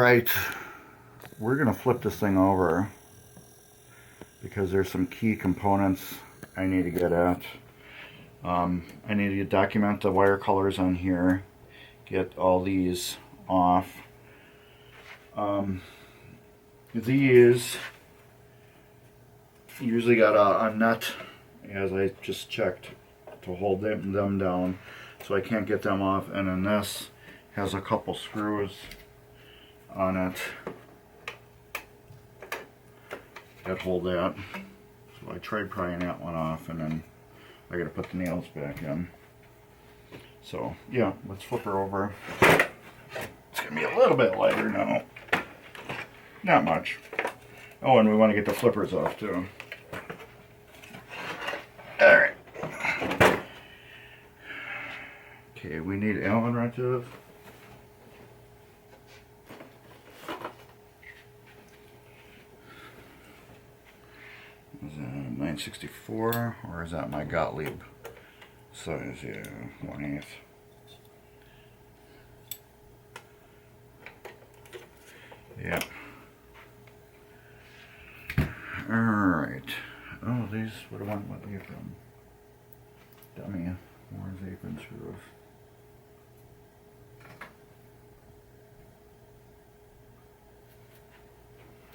Alright, we're going to flip this thing over because there's some key components I need to get at. I need to document the wire colors on here, get all these off. These usually got a nut, as I just checked, to hold them down, so I can't get them off. And then this has a couple screws on it that hold that. So I tried prying that one off, and then I gotta put the nails back in. So yeah, let's flip her over. It's gonna be a little bit lighter now. Not much. Oh, and we want to get the flippers off too. Alright. Okay, we need Allen wrenches. Is that 964 or is that my Gottlieb size? Yeah, 1/8. Yeah. Alright. Oh, these would have went with the apron. Dummy. Where's the apron screws?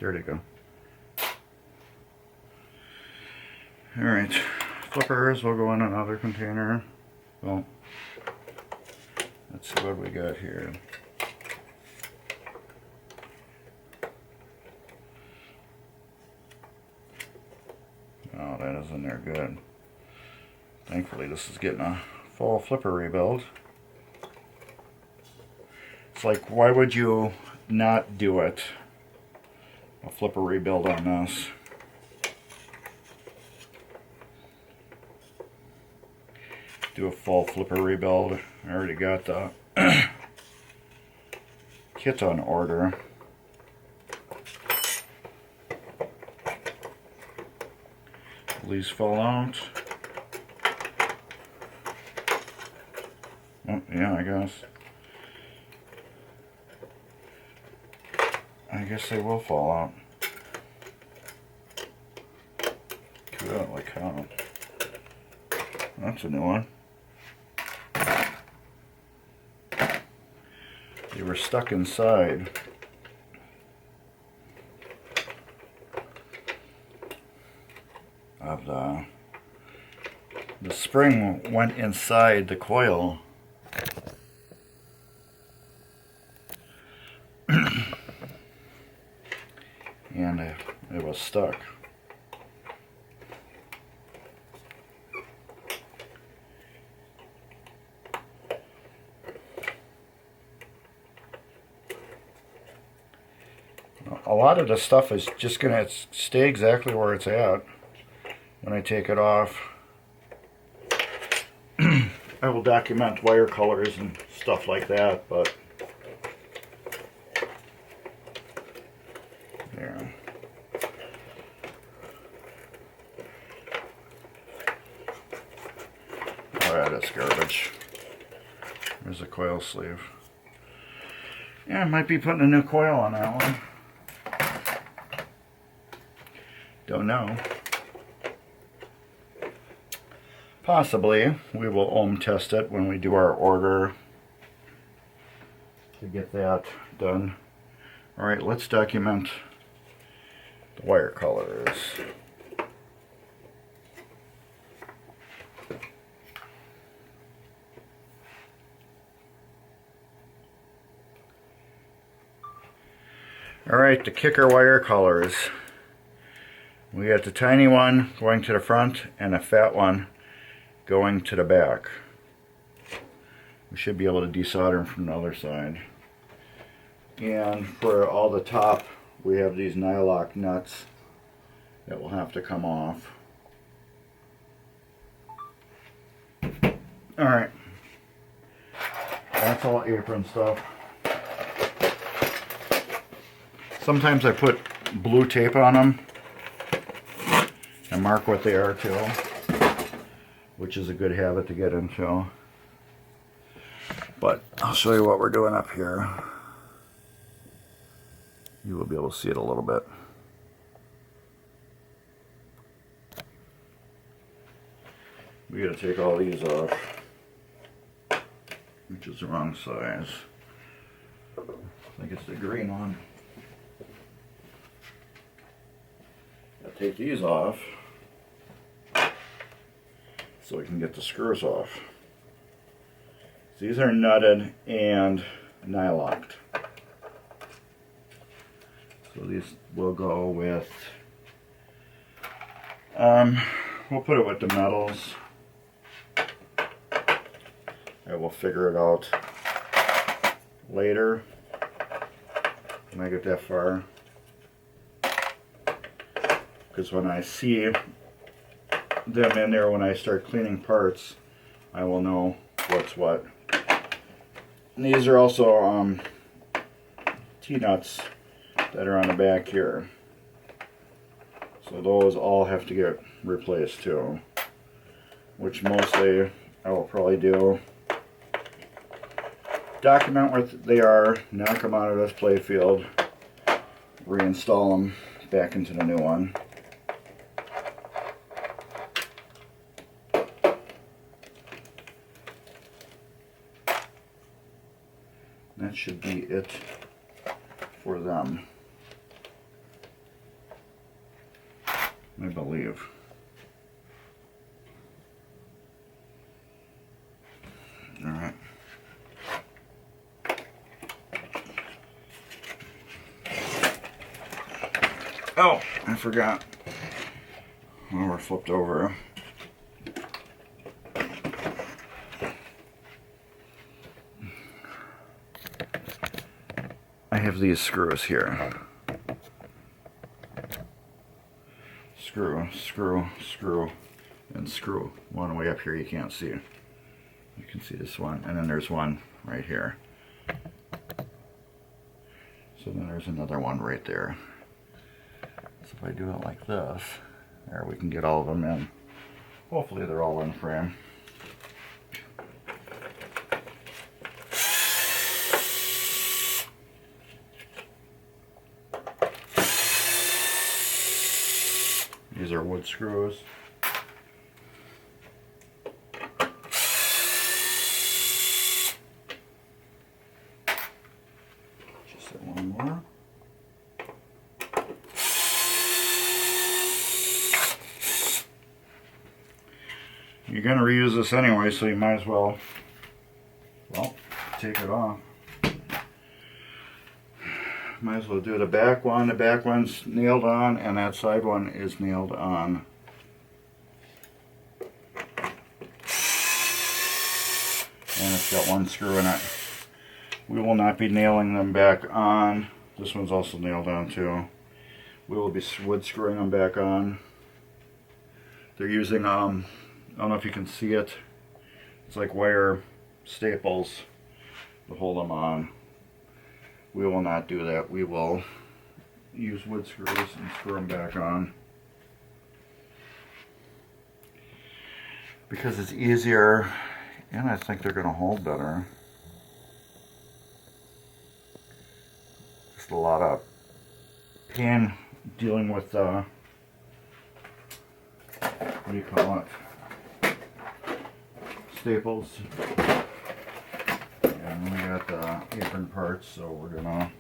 There they go. Alright. Flippers will go in another container. Well, let's see what we got here. Oh, that is in there good. Thankfully, this is getting a full flipper rebuild. It's like, why would you not do it? A flipper rebuild on this. Do a full flipper rebuild. I already got the kit on order. These fall out. Oh, yeah, I guess they will fall out. Holy cow. That's a new one. They were stuck inside. Of the spring went inside the coil. And it was stuck. A lot of the stuff is just going to stay exactly where it's at when I take it off. I will document wire colors and stuff like that, but yeah. Oh yeah, that's garbage. There's a coil sleeve. Yeah, I might be putting a new coil on that one. Don't know. Possibly. We will ohm test it when we do our order to get that done. Alright, let's document the wire colors. Alright, the kicker wire colors. We got the tiny one going to the front and a fat one going to the back. We should be able to desolder them from the other side. And for all the top, we have these nylock nuts that will have to come off. Alright. That's all apron stuff. Sometimes I put blue tape on them and mark what they are too, which is a good habit to get into. But I'll show you what we're doing up here. You will be able to see it a little bit. We gotta take all these off, which is the wrong size. I think it's the green one. I'll take these off so we can get the screws off. These are nutted and nylocked. So these will go with, we'll put it with the metals. I will figure it out later when I get that far. Because when I see them in there, when I start cleaning parts, I will know what's what. And these are also T-nuts that are on the back here. So those all have to get replaced too. Which mostly I will probably do. Document where they are, knock them out of this Playfield, reinstall them back into the new one. That should be it for them, I believe. All right. Oh, I forgot. Oh, we're flipped over. I have these screws here. Screw, screw, screw, and screw. One way up here you can't see. You can see this one, and then there's one right here. So then there's another one right there. So if I do it like this, there we can get all of them in. Hopefully they're all in frame. These are wood screws. Just one more. You're going to reuse this anyway, so you might as well take it off. Might as well do the back one. The back one's nailed on, and that side one is nailed on. And it's got one screw in it. We will not be nailing them back on. This one's also nailed on too. We will be wood screwing them back on. They're using, I don't know if you can see it. It's like wire staples to hold them on. We will not do that. We will use wood screws and screw them back on. Because it's easier, and I think they're going to hold better. Just a lot of pain dealing with, what do you call it? Staples. And we got the apron parts, so we're gonna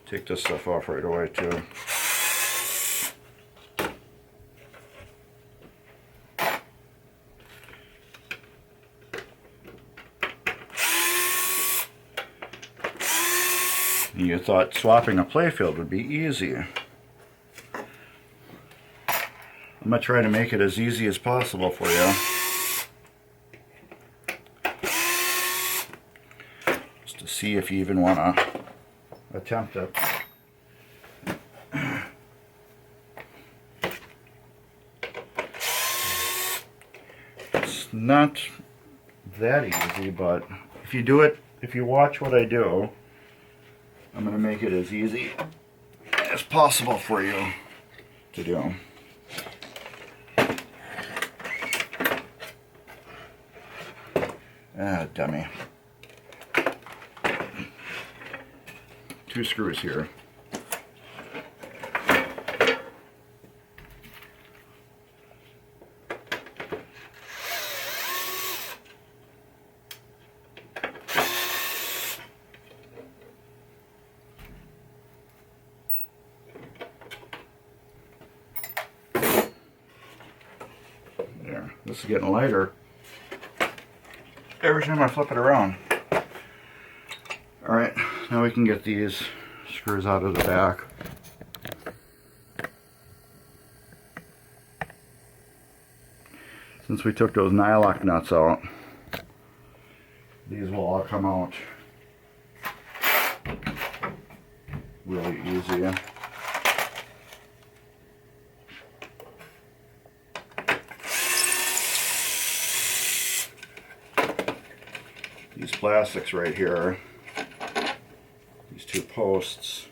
take this stuff off right away too. You thought swapping a Playfield would be easy. I'm gonna try to make it as easy as possible for you. See if you even want to attempt it. It's not that easy, but if you do it, if you watch what I do, I'm going to make it as easy as possible for you to do. Ah, dummy. 2 screws here. This is getting lighter every time I flip it around. Alright, now we can get these screws out of the back. Since we took those nylock nuts out, these will all come out really easy. These plastics right here, these two posts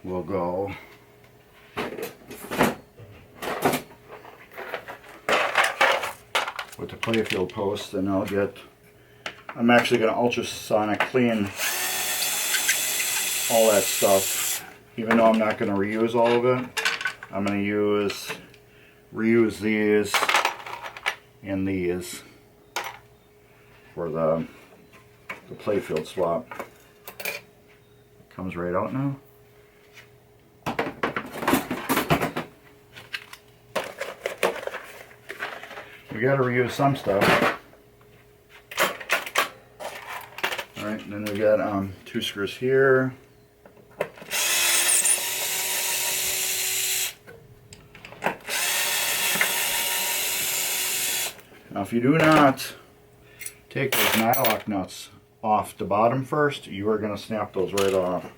will go with the Playfield post, and I'm actually going to ultrasonic clean all that stuff. Even though I'm not going to reuse all of it, I'm going to reuse these and these for the Playfield swap. Comes right out now. We got to reuse some stuff. Alright, then we got two screws here. Now if you do not take those nylock nuts off the bottom first, you are going to snap those right off.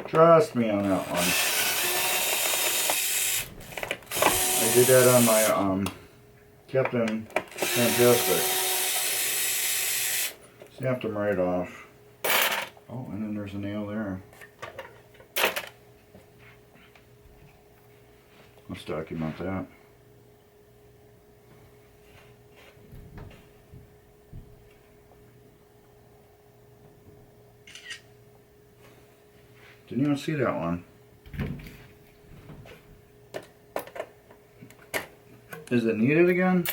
Trust me on that one. I did that on my Captain Fantastic. Snapped them right off. Oh, and then there's a nail there. Let's document that. Didn't even see that one. Is it needed again?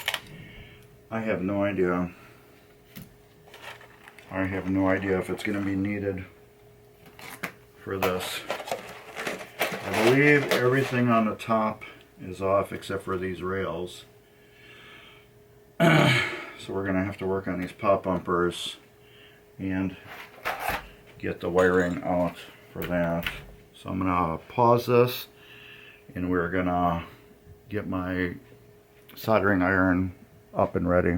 I have no idea. I have no idea if it's going to be needed for this. I believe everything on the top is off except for these rails. So we're going to have to work on these pop bumpers and get the wiring out for that. So I'm going to pause this and we're going to get my soldering iron up and ready.